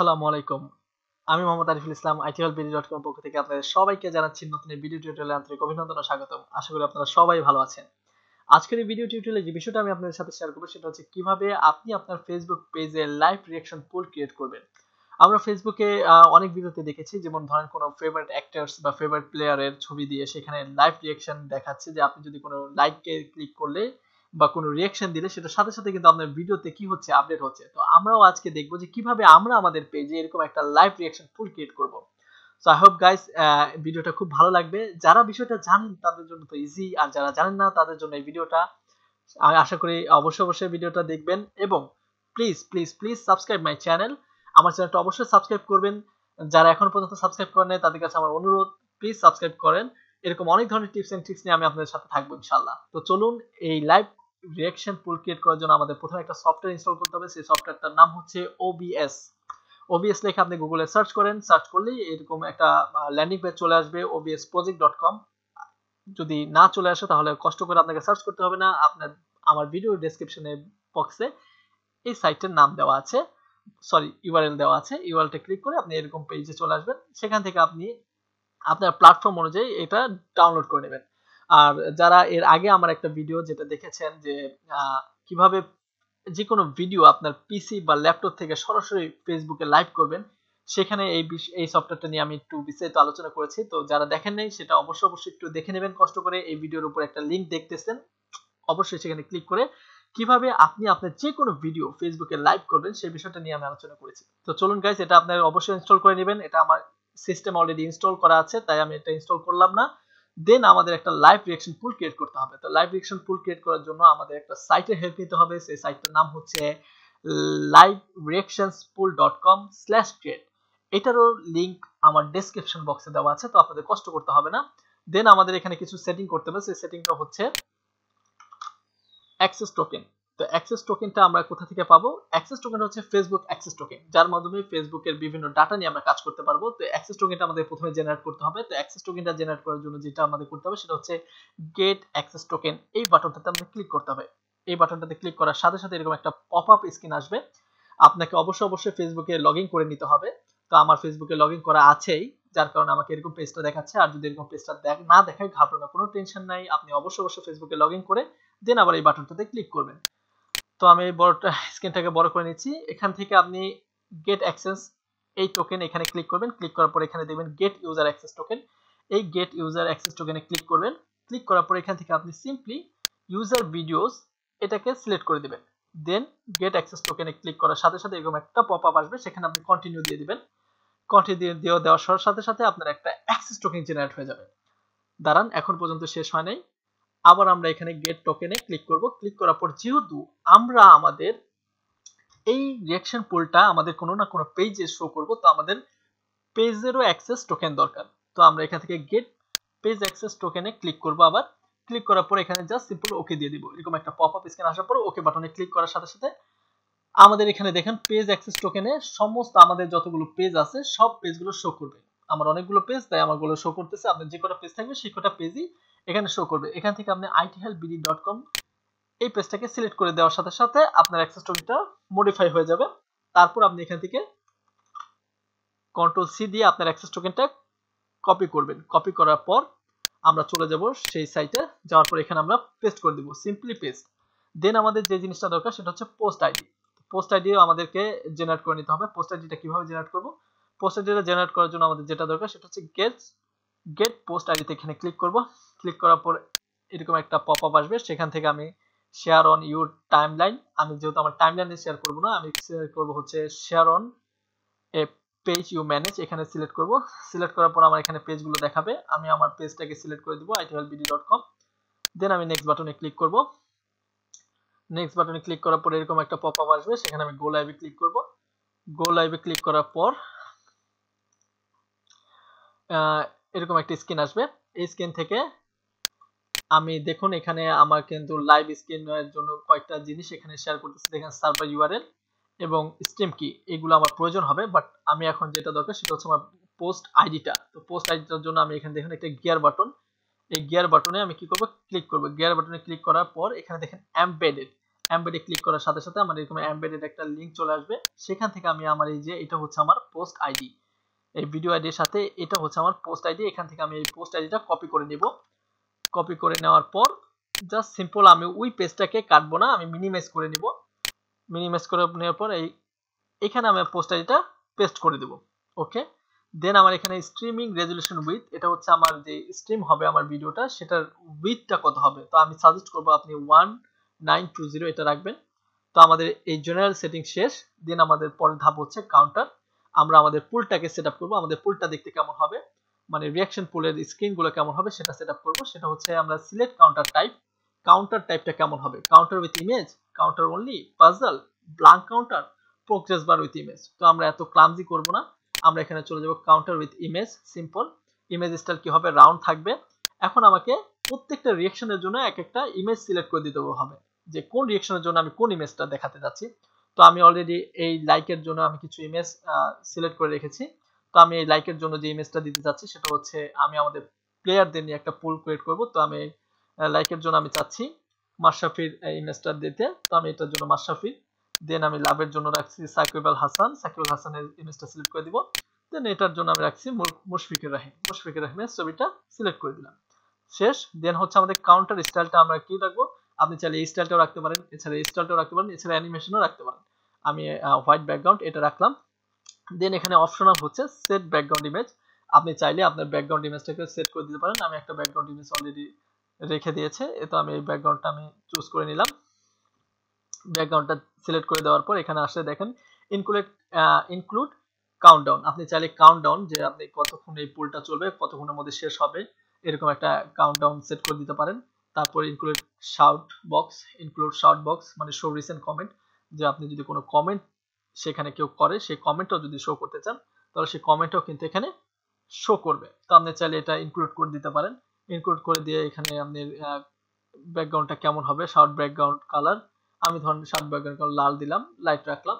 আসসালামু আলাইকুম। আমি মোহাম্মদ আরিফুল ইসলাম ithelpd.com পক্ষ থেকে আপনাদের সবাইকে জানাচ্ছি নতুন এই ভিডিও টিউটোরিয়ালে আন্তরিক অভিনন্দন ও স্বাগতম। আশা করি আপনারা সবাই ভালো আছেন। আজকের এই ভিডিও টিউটোরিয়ালে যে বিষয়টা আমি আপনাদের সাথে শেয়ার করব সেটা হচ্ছে কিভাবে আপনি আপনার ফেসবুক পেজে লাইভ রিঅ্যাকশন পুল ক্রিয়েট করবেন। আমরা ফেসবুকে অনেক ভিডিওতে দেখেছি, যেমন ধরেন কোনো ফেভারিট অ্যাক্টরস বা ফেভারিট প্লেয়ারের ছবি দিয়ে সেখানে লাইভ রিঅ্যাকশন দেখাচ্ছে যে আপনি যদি কোনো লাইককে ক্লিক করলে বা কোনো রিঅ্যাকশন দিলে সেটার সাথে সাথে কিন্তু আপনার ভিডিওতে কি হচ্ছে, আপডেট হচ্ছে। তো আমরাও আজকে দেখব যে কিভাবে আমরা আমাদের পেজে এরকম একটা লাইভ রিঅ্যাকশন পুল ক্রিয়েট করব। সো আই হোপ গাইস ভিডিওটা খুব ভালো লাগবে। যারা বিষয়টা জানেন তাদের জন্য তো ইজি, আর যারা জানেন না তাদের জন্য এই ভিডিওটা। আমি আশা করি অবশ্যই ভিডিওটা দেখবেন এবং please please please subscribe my channel. আমার চ্যানেলটা অবশ্যই সাবস্ক্রাইব করবেন। যারা এখনো পর্যন্ত সাবস্ক্রাইব করেন নাই তাদের কাছে আমার অনুরোধ, প্লিজ সাবস্ক্রাইব করেন। এরকম অনেক ধরনের টিপস এন্ড ট্রিক্স নিয়ে আমি আপনাদের সাথে থাকবো ইনশাআল্লাহ। তো চলুন, এই লাইভ রিঅ্যাকশন পুল ক্রিয়েট করার জন্য আমাদের প্রথমে একটা সফটওয়্যার ইনস্টল করতে হবে। সেই সফটওয়্যারটার নাম হচ্ছে OBS। OBS লিখে আপনি গুগলে সার্চ করেন, সার্চ করলেই এরকম একটা ল্যান্ডিং পেজ চলে আসবে obsproject.com। যদি না চলে আসে তাহলে কষ্ট করে আপনাকে সার্চ করতে হবে না, আপনার আমার ভিডিও ডেসক্রিপশনে বক্সে এই সাইটের নাম দেওয়া আছে, সরি ইউআরএল দেওয়া আছে। ইউআরএলটা ক্লিক করে আপনি এরকম পেজে চলে আসবেন। সেখান থেকে আপনি আপনার প্ল্যাটফর্ম অনুযায়ী এটা ডাউনলোড করে নেবেন। আর যারা এর আগে আমার একটা ভিডিও যেটা দেখেছেন যে কিভাবে যে কোনো ভিডিও আপনার পিসি বা ল্যাপটপ থেকে সরাসরি ফেসবুকে লাইভ করবেন, সেখানে এই সফটওয়্যারটা নিয়ে আমি একটু বিস্তারিত আলোচনা করেছি। তো যারা দেখেন নাই সেটা অবশ্যই একটু দেখে নেবেন কষ্ট করে। এই ভিডিওর উপর একটা লিংক দেখতেছেন, অবশ্যই সেখানে ক্লিক করে কিভাবে আপনি আপনার যে কোনো ভিডিও ফেসবুকে লাইভ করবেন সেই বিষয়টা নিয়ে আমি আলোচনা করেছি। তো চলুন গাইস, এটা আপনারা অবশ্যই ইনস্টল করে নেবেন। এটা আমার সিস্টেম অলরেডি ইনস্টল করা আছে, তাই আমি এটা ইনস্টল করলাম না। দেন আমাদের একটা লাইভ রিঅ্যাকশন পুল ক্রিয়েট করতে হবে। তো লাইভ রিঅ্যাকশন পুল ক্রিয়েট করার জন্য আমাদের একটা সাইটের হেল্প নিতে হবে। সেই সাইটটার নাম হচ্ছে livereactionspool.com/create। এটারও লিংক আমার ডেসক্রিপশন বক্সে দেওয়া আছে, তো আপনাদের কষ্ট করতে হবে না। দেন আমাদের এখানে কিছু সেটিং করতে হবে। সেই সেটিংটা হচ্ছে অ্যাক্সেস টোকেন। তো অ্যাক্সেস টোকেনটা আমরা কোথা থেকে পাবো? অ্যাক্সেস টোকেন হচ্ছে ফেসবুক অ্যাক্সেস টোকেন, যার মাধ্যমে ফেসবুকের বিভিন্ন ডাটা নিয়ে আমরা কাজ করতে পারবো। তো অ্যাক্সেস টোকেনটা আমাদের প্রথমে জেনারেট করতে হবে। তো অ্যাক্সেস টোকেনটা জেনারেট করার জন্য যেটা আমাদের করতে হবে সেটা হচ্ছে গেট অ্যাক্সেস টোকেন। এই বাটনটাতে আমাদের ক্লিক করতে হবে। এই বাটনটাতে ক্লিক করার সাথে সাথে এরকম একটা পপআপ স্ক্রিন আসবে। আপনাকে অবশ্যই ফেসবুকে লগইন করে নিতে হবে। তো আমার ফেসবুকে লগইন করা আছেই, যার কারণে আমাকে এরকম পেজটা দেখাচ্ছে। আর যদি এরকম পেজটা না দেখায় ঘাবড়ানোর কোনো টেনশন নাই, আপনি অবশ্যই ফেসবুকে লগইন করে দেন আবার এই বাটনটাতে ক্লিক করবেন। তো আমি বড়টা স্ক্রিনটাকে বড় করে নিচ্ছি। এখান থেকে আপনি গেট অ্যাক্সেস এই টোকেন এখানে ক্লিক করবেন। ক্লিক করার পর এখানে দেখবেন গেট ইউজার অ্যাক্সেস টোকেন। এই গেট ইউজার অ্যাক্সেস টোকেনে ক্লিক করবেন। ক্লিক করার পর এখান থেকে আপনি সিম্পলি ইউজার ভিডিওস এটাকে সিলেক্ট করে দিবেন। দেন গেট অ্যাক্সেস টোকেনে ক্লিক করার সাথে সাথে এরকম একটা পপআপ আসবে, সেখানে আপনি কন্টিনিউ দিয়ে দিবেন। কন্টিনিউ দেওয়ার সাথে সাথে আপনার একটা অ্যাক্সেস টোকেন জেনারেট হয়ে যাবে। দাঁড়ান, এখন পর্যন্ত শেষ হয় নাই। আবার আমরা এখানে গেট টোকেনে ক্লিক করব। ক্লিক করার পর যেহেতু আমরা আমাদের এই রিঅ্যাকশন পুলটা আমাদের কোনো না কোনো পেজে শো করব, তো আমাদের পেজেরও অ্যাক্সেস টোকেন দরকার। তো আমরা এখান থেকে গেট পেজ অ্যাক্সেস টোকেনে ক্লিক করব। আবার ক্লিক করার পর এখানে জাস্ট সিম্পল ওকে দিয়ে দিব। এরকম একটা পপআপ স্ক্রিন আসার পর ওকে বাটনে ক্লিক করার সাথে সাথে আমাদের এখানে দেখেন পেজ অ্যাক্সেস টোকেনে সমস্ত আমাদের যতগুলো পেজ আছে সব পেজগুলো শো করবে। আমার অনেকগুলো পেজ, তাই আমারগুলো শো করতেছে। আপনার যে কটা পেজ থাকবে সেই কটা পেজই এখানে শো করবে। এখান থেকে আপনি ithelpd.com এই পেজটাকে সিলেক্ট করে দেওয়ার সাথে সাথে আপনার অ্যাক্সেস টোকেনটা মডিফাই হয়ে যাবে। তারপর আপনি এখান থেকে কন্ট্রোল সি দিয়ে আপনার অ্যাক্সেস টোকেনটা কপি করবেন। কপি করার পর আমরা চলে যাব সেই সাইটে। যাওয়ার পর এখানে আমরা পেস্ট করে দিব, সিম্পলি পেস্ট। দেন আমাদের যে জিনিসটা দরকার সেটা হচ্ছে পোস্ট আইডি। পোস্ট আইডিও আমাদেরকে জেনারেট করে নিতে হবে। পোস্ট আইডিটা কিভাবে জেনারেট করব? পোস্ট আইডিটা জেনারেট করার জন্য আমাদের যেটা দরকার সেটা হচ্ছে গেট পোস্ট আইডিতে এখানে ক্লিক করব। ক্লিক করার পর এরকম একটা পপআপ আসবে, সেখান থেকে আমি শেয়ার অন ইউর টাইমলাইন, আমি যেহেতু আমার টাইমলাইনে শেয়ার করব না, আমি শেয়ার করব হচ্ছে share on a page you manage, এখানে সিলেক্ট করব। সিলেক্ট করার পর আমার এখানে পেজগুলো দেখাবে। আমি আমার পেজটাকে সিলেক্ট করে দিব ithelpd.com। দেন আমি নেক্সট বাটনে ক্লিক করব। নেক্সট বাটনে ক্লিক করার পর এরকম একটা পপআপ আসবে, সেখানে আমি গো লাইভে ক্লিক করব। গো লাইভে ক্লিক করার পর এরকম একটা স্ক্রিন আসবে। এই স্ক্রিন থেকে আমি দেখুন এখানে আমার কিন্তু লাইভ স্ক্রিনের জন্য কয়েকটা জিনিস এখানে শেয়ার করতেছি। দেখেন সার্ভার ইউআরএল এবং স্ট্রিম কি, এগুলো আমার প্রয়োজন হবে। বাট আমি এখন যেটা দরকার সেটা হচ্ছে আমার পোস্ট আইডিটা। তো পোস্ট আইডিটার জন্য আমি এখানে দেখুন একটা গিয়ার বাটন, এই গিয়ার বাটনে আমি কি করব? ক্লিক করব। গিয়ার বাটনে ক্লিক করার পর এখানে দেখেন এমবেডেড, এমবেডে ক্লিক করার সাথে সাথে আমার এরকম এমবেডেড একটা লিংক চলে আসবে। সেখান থেকে আমি আমার এই যে এটা হচ্ছে আমার পোস্ট আইডি, এই ভিডিও আইডির সাথে এটা হচ্ছে আমার পোস্ট আইডি। এখান থেকে আমি এই পোস্ট আইডিটা কপি করে নিব। কপি করে নেওয়ার পর জাস্ট সিম্পল আমি ওই পেজটাকে কাটবো না, আমি মিনিমাইজ করে নিব। মিনিমাইজ করে নেওয়ার পর এখানে আমি পোস্ট আইডিটা পেস্ট করে দেব। ওকে, দেন আমার এখানে স্ট্রিমিং রেজুলেশন উইথ, এটা হচ্ছে আমার যে স্ট্রিম হবে আমার ভিডিওটা সেটার উইথটা কত হবে, তো আমি সাজেস্ট করব আপনি 1920 এটা রাখবেন। তো আমাদের এই জেনারেল সেটিং শেষ। দেন আমাদের পরের ধাপ হচ্ছে কাউন্টার। আমরা আমাদের পুলটাকে সেট আপ করবো। আমাদের পুলটা দেখতে কেমন হবে, মানে রিয়াকশন পুলের স্ক্রিনগুলো কেমন হবে সেটা সেট আপ করবো। সেটা হচ্ছে আমরা সিলেক্ট কাউন্টার টাইপ, কাউন্টার টাইপটা কেমন হবে, counter with image, counter only, puzzle, blank counter, progress bar with image. তো আমরা এত ক্লামজি করব না, আমরা এখানে চলে যাব counter with image, simple. Image style কি হবে, রাউন্ড থাকবে। এখন আমাকে প্রত্যেকটা রিয়াকশনের জন্য এক একটা ইমেজ সিলেক্ট করে দিতে হবে, যে কোন রিয়াকশনের জন্য আমি কোন ইমেজটা দেখাতে যাচ্ছি। তো আমি অলরেডি এই লাইকের জন্য আমি কিছু ইমেজ সিলেক্ট করে রেখেছি। তো আমি এই লাইকের জন্য যে ইমেজটা দিতে যাচ্ছি সেটা হচ্ছে আমি আমাদের প্লেয়ারদের নিয়ে একটা পুল ক্রিয়েট করব। তো আমি লাইকের জন্য আমি চাচ্ছি মাশরাফির ইমেজটা দিতে, তো আমি এটার জন্য মাশরাফি। দেন আমি লাভের জন্য রাখছি সাকিব আল হাসান, সাকিব আল হাসানের ইমেজটা সিলেক্ট করে দিব। দেন এটার জন্য আমি রাখছি মুশফিকুর রহিম, মুশফিকুর রহিমের ছবিটা সিলেক্ট করে দিলাম। শেষ। দেন হচ্ছে আমাদের কাউন্টার স্টাইলটা আমরা কি রাখবো, আপনি চাইলে এই স্টাইলটাও রাখতে পারেন, এছাড়া এই স্টাইলটাও রাখতে পারেন, এছাড়া অ্যানিমেশনও রাখতে পারেন। আমি হোয়াইট ব্যাকগ্রাউন্ড এটা রাখলাম। দেন এখানে অপশনাল হচ্ছে সেট ব্যাকগ্রাউন্ড ইমেজ, আপনি চাইলে আপনার ব্যাকগ্রাউন্ড ইমেজটাকে সেট করে দিতে পারেন। আমি একটা ব্যাকগ্রাউন্ড ইমেজ অলরেডি রেখে দিয়েছে, তো আমি এই ব্যাকগ্রাউন্ডটা আমি চুজ করে নিলাম। ব্যাকগ্রাউন্ডটা সিলেক্ট করে দেওয়ার পর এখানে আসলে দেখেন ইনক্লুড কাউন্টডাউন, আপনি চাইলে কাউন্টডাউন যে আপনি কতক্ষণ এই পুলটা চলবে, কতক্ষণের মধ্যে শেষ হবে, এরকম একটা কাউন্টডাউন সেট করে দিতে পারেন। তারপর ইনক্লুড শাউট বক্স মানে শো রিসেন্ট কমেন্ট, যে আপনি যদি কোনো কমেন্ট সেখানে কেউ করে সেই কমেন্টটাও যদি শো করতে চান তাহলে সেই কমেন্টটাও কিন্তু এখানে শো করবে। তো আপনি চাইলে এটা ইনক্লুড করে দিতে পারেন। ইনক্লুড করে দিয়ে এখানে আপনি ব্যাকগ্রাউন্ডটা কেমন হবে, শাউট ব্যাকগ্রাউন্ড কালার, আমি ধরেন শাউট ব্যাকগ্রাউন্ড কালার লাল দিলাম, লাইট রাখলাম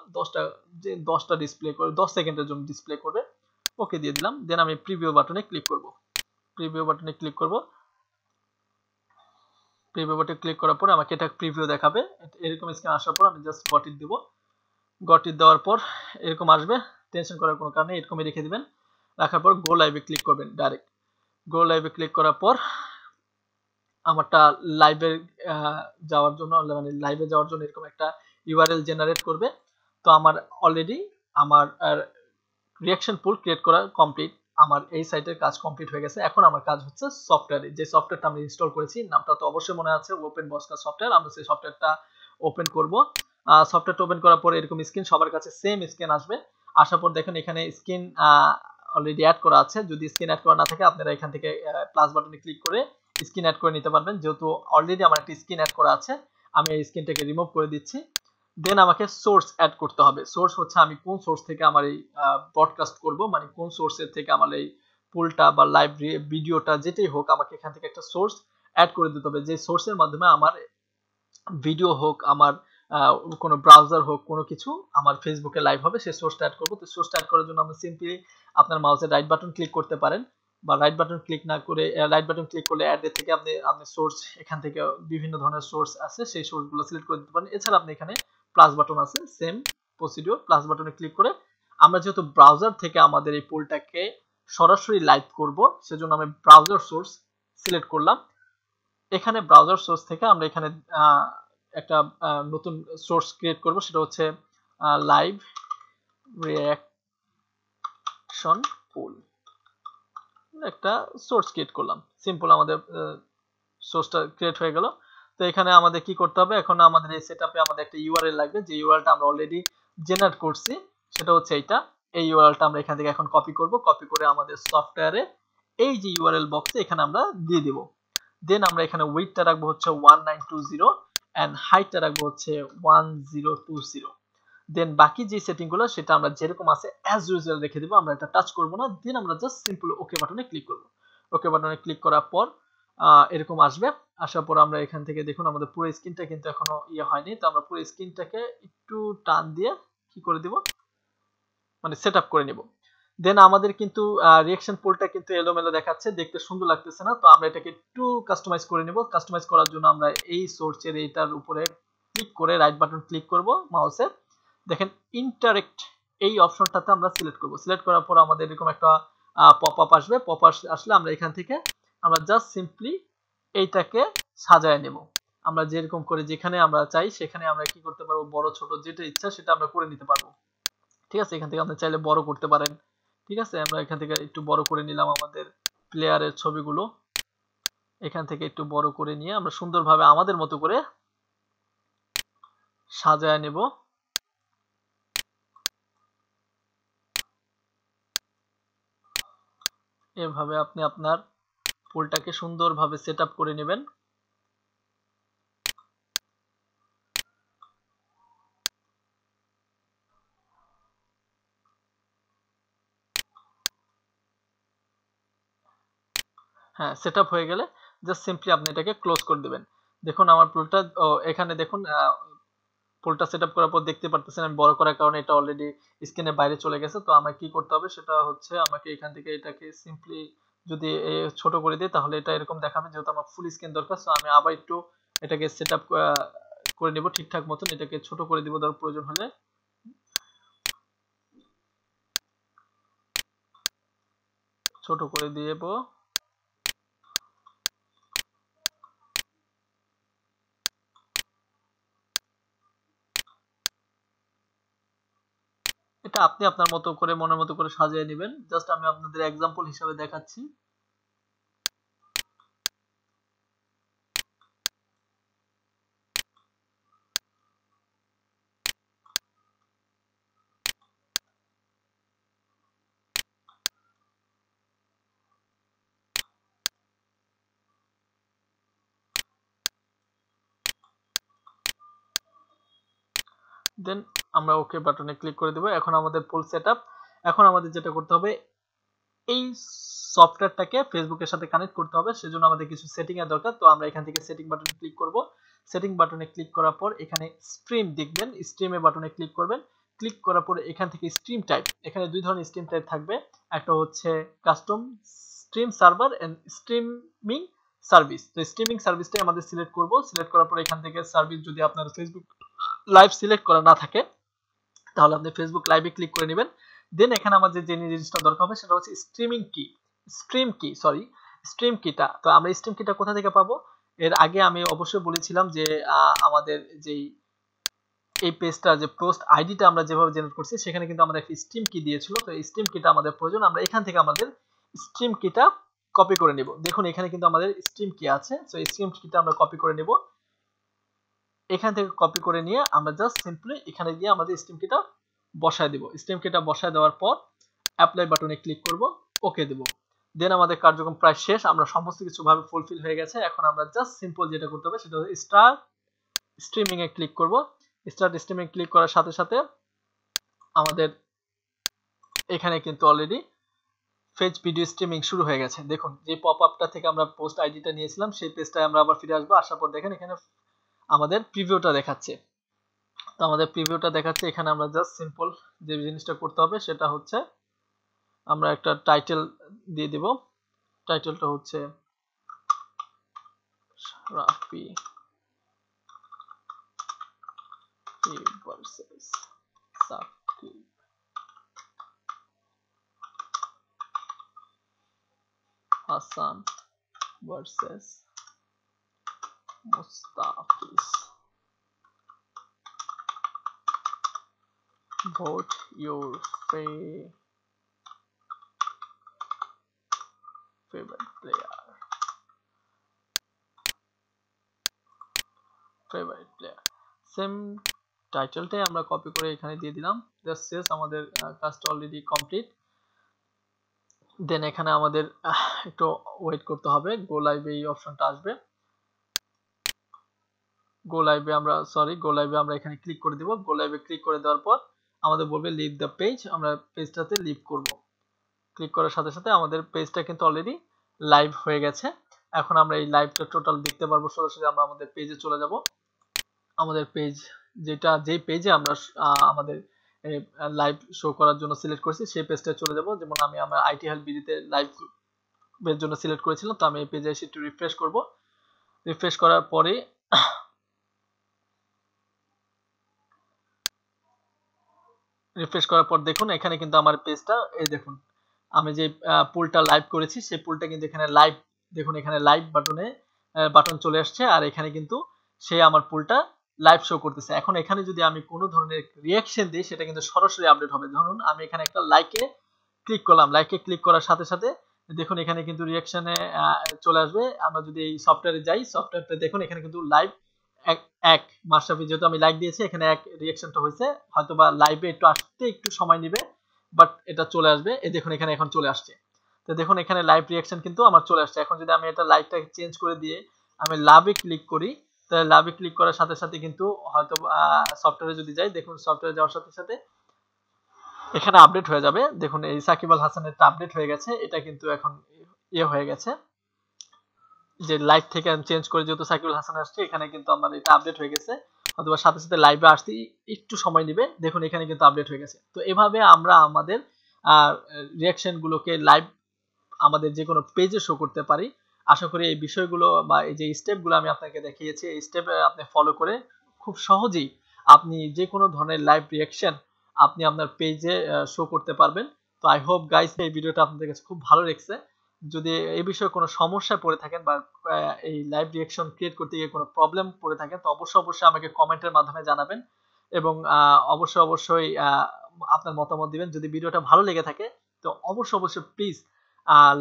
10টা ডিসপ্লে করে 10 সেকেন্ডের জন্য ডিসপ্লে করবে। ওকে দিয়ে দিলাম। দেন আমি প্রিভিউ বাটনে ক্লিক করব। প্রিভিউ বাটনে ক্লিক করব। প্রিভিউ বাটনে ক্লিক করার পর আমাকে এটা প্রিভিউ দেখাবে। এরকম স্ক্রিন আসার পর আমি জাস্ট গট ইট দিব। গট ইট দেওয়ার পর এরকম আসবে, টেনশন করার কোনো কারণে এরকমই রেখে দিবেন। রাখার পর গো লাইভে ক্লিক করবেন ডাইরেক্ট। গো লাইভে ক্লিক করার পর আমারটা লাইভে যাওয়ার জন্য, মানে লাইভে যাওয়ার জন্য এরকম একটা ইউআরএল জেনারেট করবে। তো আমার অলরেডি আমার রিঅ্যাকশন পুল ক্রিয়েট করা কমপ্লিট, আমার এই সাইটের কাজ কমপ্লিট হয়ে গেছে। এখন আমার কাজ হচ্ছে সফটওয়্যারে, যে সফটওয়্যারটা আমি ইনস্টল করেছি নামটা তো অবশ্যই মনে আছে, ওপেন বসকা সফটওয়্যার। আমরা সেই সফটওয়্যারটা ওপেন করব। সফটওয়্যারটা ওপেন করার পরে এরকম স্ক্রিন সবার কাছে সেম স্ক্রিন আসবে। আসার পর দেখেন এখানে স্ক্রিন অলরেডি অ্যাড করা আছে। যদি স্ক্রিন অ্যাড করা না থাকে আপনারা এখান থেকে প্লাস বাটনে ক্লিক করে স্ক্রিন অ্যাড করে নিতে পারবেন। যেহেতু অলরেডি আমার একটা স্ক্রিন অ্যাড করা আছে, আমি এই স্ক্রিনটাকে রিমুভ করে দিচ্ছি। দেন আমাকে সোর্স অ্যাড করতে হবে। সোর্স হচ্ছে আমি কোন সোর্স থেকে আমার এই ব্রডকাস্ট করব, মানে কোন সোর্সের থেকে আমার এই পুলটা বা লাইভ ভিডিওটা যেটাই হোক, আমাকে এখান থেকে একটা সোর্স অ্যাড করে দিতে হবে, যে সোর্সের মাধ্যমে আমার ভিডিও হোক, আমার কোনো ব্রাউজার হোক, কোনো কিছু আমার ফেসবুকে লাইভ হবে, সেই সোর্সটা অ্যাড করব। তো সোর্সটা অ্যাড করার জন্য আপনি সিম্পলি আপনার মাউসের রাইট বাটন ক্লিক করতে পারেন, বা রাইট বাটন ক্লিক না করে রাইট বাটন ক্লিক করলে অ্যাড থেকে আপনি সোর্স, এখান থেকে বিভিন্ন ধরনের সোর্স আছে সেই সোর্সগুলো সিলেক্ট করে দিতে পারেন। এছাড়া আপনি এখানে প্লাস বাটন আছে, সেম প্রসিডিওর, প্লাস বাটনে ক্লিক করে আমরা যেহেতু ব্রাউজার থেকে আমাদের এই পুলটাকে সরাসরি লাইভ করব, সেজন্য আমি ব্রাউজার সোর্স সিলেক্ট করলাম। এখানে ব্রাউজার সোর্স থেকে আমরা এখানে একটা নতুন সোর্স ক্রিয়েট করব, সেটা হচ্ছে লাইভ রিঅ্যাকশন পুল, একটা সোর্স ক্রিয়েট করলাম। সিম্পল আমাদের সোর্সটা ক্রিয়েট হয়ে গেল। তো এখানে আমাদের কি করতে হবে, এখন আমাদের এই সেটআপে আমাদের একটা ইউআরএল লাগবে, যে ইউআরএলটা আমরা অলরেডি জেনারেট করছি সেটা হচ্ছে এইটা। এই ইউআরএলটা আমরা এখান থেকে এখন কপি করব। কপি করে আমাদের সফটওয়্যারে এই যে ইউআরএল বক্সে এখানে আমরা দিয়ে দিব। দেন আমরা এখানে উইডথটা রাখবো হচ্ছে 1920 এন্ড হাইটটা রাখবো হচ্ছে 1020। দেন বাকি যে সেটিংগুলো সেটা আমরা যেরকম আছে অ্যাজ ইউজুয়াল রেখে দিব, আমরা এটা টাচ করব না। দেন আমরা জাস্ট সিম্পল ওকে বাটনে ক্লিক করব। ওকে বাটনে ক্লিক করার পর এরকম আসবে। আসার পর আমরা এখান থেকে দেখুন আমাদের পুরো স্ক্রিনটা কিন্তু এখনো ইয়ে হয়নি, তো আমরা পুরো স্ক্রিনটাকে একটু টান দিয়ে কি করে দিব, মানে সেটআপ করে নিব। দেন আমাদের কিন্তু রিঅ্যাকশন পুলটা কিন্তু এলোমেলো দেখাচ্ছে, দেখতে সুন্দর লাগতেছে না। তো আমরা এটাকে একটু কাস্টমাইজ করে নিব। কাস্টমাইজ করার জন্য আমরা এই সোর্সের এইটার উপরে ক্লিক করে রাইট বাটন ক্লিক করব মাউসের, দেখেন ইন্টারেক্ট এই অপশনটাতে আমরা সিলেক্ট করব। সিলেক্ট করার পর আমাদের এরকম একটা পপআপ আসবে। পপআপ আসলে আমরা এখান থেকে আমরা জাস্ট সিম্পলি এইটাকে সাজায় নেব। আমরা যেরকম করে যেখানে আমরা চাই সেখানে আমরা কি করতে পারবো, বড় ছোট যেটা ইচ্ছা সেটা আমরা করে নিতে পারবো। ঠিক আছে, এখান থেকে আপনি চাইলে বড় করতে পারেন। ঠিক আছে, আমরা এখান থেকে একটু বড় করে নিলাম আমাদের প্লেয়ারের ছবিগুলো। এখান থেকে একটু বড় করে নিয়ে আমরা সুন্দরভাবে আমাদের মতো করে সাজায় নেব। এভাবে আপনি আপনার ফুলটাকে সুন্দরভাবে সেট আপ করে নেবেন। হ্যাঁ, সেট আপ হয়ে গেলে জাস্ট সিম্পলি আপনি এটাকে ক্লোজ করে দিবেন। দেখুন আমার ফুলটা এখানে দেখুন ফুলটা সেট আপ করার পর দেখতে পারতেছেন আমি বড় করার কারণে এটা অলরেডি স্ক্রিনের বাইরে চলে গেছে। তো আমাকে কি করতে হবে সেটা হচ্ছে আমাকে এখান থেকে এটাকে সিম্পলি যদি ছোট করে দিই তাহলে এটা এরকম দেখাবে, যেহেতু আমার ফুল স্ক্রিন দরকার। সো আমি আবার একটু এটাকে সেট আপ করে নিব ঠিকঠাক মতন, এটাকে ছোট করে দিব ধর প্রয়োজন হলে। ছোট করে দিব। এটা আপনি আপনার মতো করে মনের মতো করে সাজিয়ে নেবেন। জাস্ট আমি আপনাদের এক্সাম্পল হিসেবে দেখাচ্ছি। দেন আমরা ওকে বাটনে ক্লিক করে দেব। এখন আমাদের ফুল সেটআপ। এখন আমাদের যেটা করতে হবে, এই সফটওয়্যারটাকে ফেসবুকের সাথে কানেক্ট করতে হবে, সেজন্য আমাদের কিছু সেটিং এর দরকার। তো আমরা এখান থেকে সেটিং বাটনে ক্লিক করব। সেটিং বাটনে ক্লিক করার পর এখানে স্ট্রিম দেখবেন, স্ট্রিমে বাটনে ক্লিক করবেন। ক্লিক করার পরে এখান থেকে স্ট্রিম টাইপ, এখানে দুই ধরনের স্ট্রিম টাইপ থাকবে। একটা হচ্ছে custom stream server and streaming service. তো স্ট্রিমিং সার্ভিসটাই আমাদের সিলেক্ট করব। সিলেক্ট করার পর এখান থেকে সার্ভিস যদি আপনার ফেসবুক লাইভ সিলেক্ট করা না থাকে তাহলে আপনি ফেসবুক লাইভে ক্লিক করে নেবেন। দেন এখানে আমাদের যে জিনিসটা দরকার হবে সেটা হচ্ছে স্ট্রিম কিটা। তো আমরা স্ট্রিম কিটা কোথা থেকে পাবো? এর আগে আমি অবশ্যই বলেছিলাম যে আমাদের যেই এই পেজটা যে পোস্ট আইডিটা আমরা যেভাবে জেনারেট করছি সেখানে কিন্তু আমাদের একটা স্ট্রিম কি দিয়েছিল। তো এই স্ট্রিম কিটা আমাদের প্রয়োজন। আমরা এখান থেকে আমাদের স্ট্রিম কিটা কপি করে নিব। দেখুন এখানে কিন্তু আমাদের স্ট্রিম কি আছে। সো এই স্ট্রিম কিটা আমরা কপি করে নিব। এখান থেকে কপি করে নিয়ে আমরা জাস্ট সিম্পলি এখানে গিয়ে আমাদের স্ট্রিম কিটা বসায় দিব। স্ট্রিম কিটা বসায় দেওয়ার পর অ্যাপ্লাই বাটনে ক্লিক করব, ওকে দেব। দেন আমাদের কার্যক্রম প্রায় শেষ, আমরা সমস্ত কিছু ভাবে ফুলফিল হয়ে গেছে। এখন আমরা জাস্ট সিম্পল যেটা করতে হবে সেটা হচ্ছে স্টার্ট স্ট্রিমিং এ ক্লিক করব। স্টার্ট স্ট্রিমিং ক্লিক করার সাথে সাথে আমাদের এখানে কিন্তু অলরেডি ফেজ ভিডিও স্ট্রিমিং শুরু হয়ে গেছে। দেখুন যে পপআপটা থেকে আমরা পোস্ট আইডিটা নিয়েছিলাম সেই পেজটায় আমরা আবার ফিরে আসবো। আসার পর দেখেন এখানে আমাদের প্রিভিউটা দেখাচ্ছে। তো আমাদের প্রিভিউটা দেখাচ্ছে। এখানে আমরা জাস্ট সিম্পল যে জিনিসটা করতে হবে সেটা হচ্ছে আমরা একটা টাইটেল দিয়ে দিব। টাইটেলটা হচ্ছে Rafi versus Sakib, Hasan versus Mustafiz, vote your favourite player. Same টাইটেলটাই আমরা কপি করে এখানে দিয়ে দিলাম। জাস্ট শেষ, আমাদের কাজটা অলরেডি কমপ্লিট। দেন এখানে আমাদের একটু ওয়েট করতে হবে, গো লাইভ এই অপশনটা আসবে। গো লাইভে আমরা এখানে ক্লিক করে দিব। গো লাইভে ক্লিক করে দেওয়ার পর আমাদের বলবে লিভ দ্য পেজ, আমরা পেজটাতে লিভ করব। ক্লিক করার সাথে সাথে আমাদের পেজটা কিন্তু অলরেডি লাইভ হয়ে গেছে। এখন আমরা এই লাইভটা টোটাল দেখতে পারবো। সরাসরি আমরা আমাদের পেজে চলে যাব। আমাদের পেজ যেই পেজে আমরা আমাদের লাইভ শো করার জন্য সিলেক্ট করেছি সেই পেজটায় চলে যাব। যেমন আমি আমার আইটি হেল্প বিডিতে লাইভ এর জন্য সিলেক্ট করেছিলাম। তো আমি এই পেজে এসে একটু রিফ্রেশ করব। রিফ্রেশ করার পরে রিফ্রেশ করার পর দেখুন এখানে কিন্তু আমার পেজটা এই দেখুন আমি যে পুলটা লাইভ করেছি সেই পুলটা কিন্তু এখানে লাইভ দেখুন এখানে লাইভ বাটন চলে আসছে আর এখানে কিন্তু সে আমার পুলটা লাইভ শো করতেছে। এখন এখানে যদি আমি কোনো ধরনের রিয়াকশন দিই সেটা কিন্তু সরাসরি আপডেট হবে। ধরুন আমি এখানে একটা লাইকে ক্লিক করলাম, লাইকে ক্লিক করার সাথে সাথে দেখুন এখানে কিন্তু রিয়াকশনে চলে আসবে। আমরা যদি এই সফটওয়্যারে যাই, সফটওয়্যারটা দেখুন এখানে কিন্তু লাইভ এক এক মাশরাফি যেহেতু আমি লাইক দিয়েছি এখানে এক রিয়াকশনটা হয়েছে, হয়তো বা লাইভে একটু আসতে একটু সময় নেবে বাট এটা চলে আসবে। এই দেখুন এখানে এখন চলে আসছে। তো দেখুন এখানে লাইভ রিয়াকশন কিন্তু আমার চলে আসছে। এখন যদি আমি এটা লাইভটা চেঞ্জ করে দিয়ে আমি লাভে ক্লিক করি, তাহলে লাভে ক্লিক করার সাথে সাথে কিন্তু হয়তো সফটওয়্যারে যদি যাই, দেখুন সফটওয়্যারে যাওয়ার সাথে সাথে এখানে আপডেট হয়ে যাবে। দেখুন এই সাকিব আল হাসানের আপডেট হয়ে গেছে, এটা কিন্তু এখন ইয়ে হয়ে গেছে যে লাইভ থেকে আমি চেঞ্জ করে যেহেতু সাকিবুল হাসান আসছে এখানে কিন্তু আমার এটা আপডেট হয়ে গেছে, অথবা সাথে সাথে লাইভে আসতে একটু সময় নেবে। দেখুন এখানে কিন্তু আপডেট হয়ে গেছে। তো এভাবে আমরা আমাদের রিয়াকশন গুলোকে লাইভ আমাদের যে কোনো পেজে শো করতে পারি। আশা করি এই বিষয়গুলো বা এই যে স্টেপগুলো আমি আপনাকে দেখিয়েছি এই স্টেপ আপনি ফলো করে খুব সহজেই আপনি যে কোনো ধরনের লাইভ রিয়াকশন আপনি আপনার পেজে শো করতে পারবেন। তো আই হোপ গাইস এই ভিডিওটা আপনাদের কাছে খুব ভালো লেগেছে। যদি এই বিষয়ে কোনো সমস্যায় পড়ে থাকেন বা এই লাইভ রিয়াকশন ক্রিয়েট করতে গিয়ে কোনো প্রবলেম পড়ে থাকেন তো অবশ্যই আমাকে কমেন্টের মাধ্যমে জানাবেন এবং অবশ্যই আপনার মতামত দিবেন। যদি ভিডিওটা ভালো লেগে থাকে তো অবশ্যই প্লিজ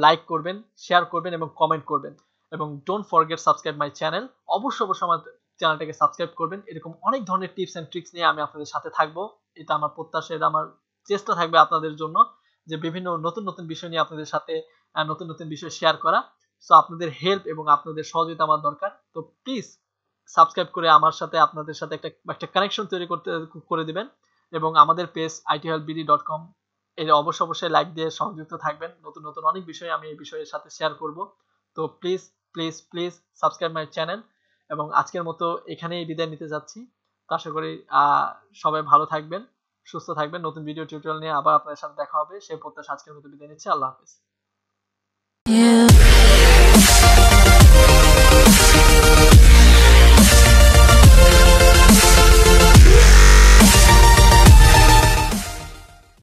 লাইক করবেন, শেয়ার করবেন এবং কমেন্ট করবেন এবং don't forget subscribe my channel. অবশ্যই আমার চ্যানেলটাকে সাবস্ক্রাইব করবেন। এরকম অনেক ধরনের টিপস এন্ড ট্রিক্স নিয়ে আমি আপনাদের সাথে থাকবো। এটা আমার প্রত্যাশা, এটা আমার চেষ্টা থাকবে আপনাদের জন্য যে বিভিন্ন নতুন বিষয় নিয়ে আপনাদের সাথে নতুন বিষয় শেয়ার করা। সো আপনাদের হেল্প এবং আপনাদের সহযোগিতা আমার দরকার। তো প্লিজ সাবস্ক্রাইব করে আমার সাথে আপনাদের সাথে একটা কানেকশন তৈরি করে দিবেন এবং আমাদের পেজ ithelpbd.com এর অবশ্যই লাইক দিয়ে সংযুক্ত থাকবেন। নতুন অনেক বিষয় আমি এই বিষয়ের সাথে শেয়ার করব। তো প্লিজ সাবস্ক্রাইব মাই চ্যানেল এবং আজকের মতো এখানেই বিদায় নিতে যাচ্ছি। তো আশা করি সবাই ভালো থাকবেন, সুস্থ থাকবেন। নতুন ভিডিও টিউটোরিয়াল নিয়ে আবার আপনাদের সাথে দেখা হবে। সেই প্রত্যাশা আজকের মতো বিদায় নিচ্ছি। আল্লাহ হাফেজ।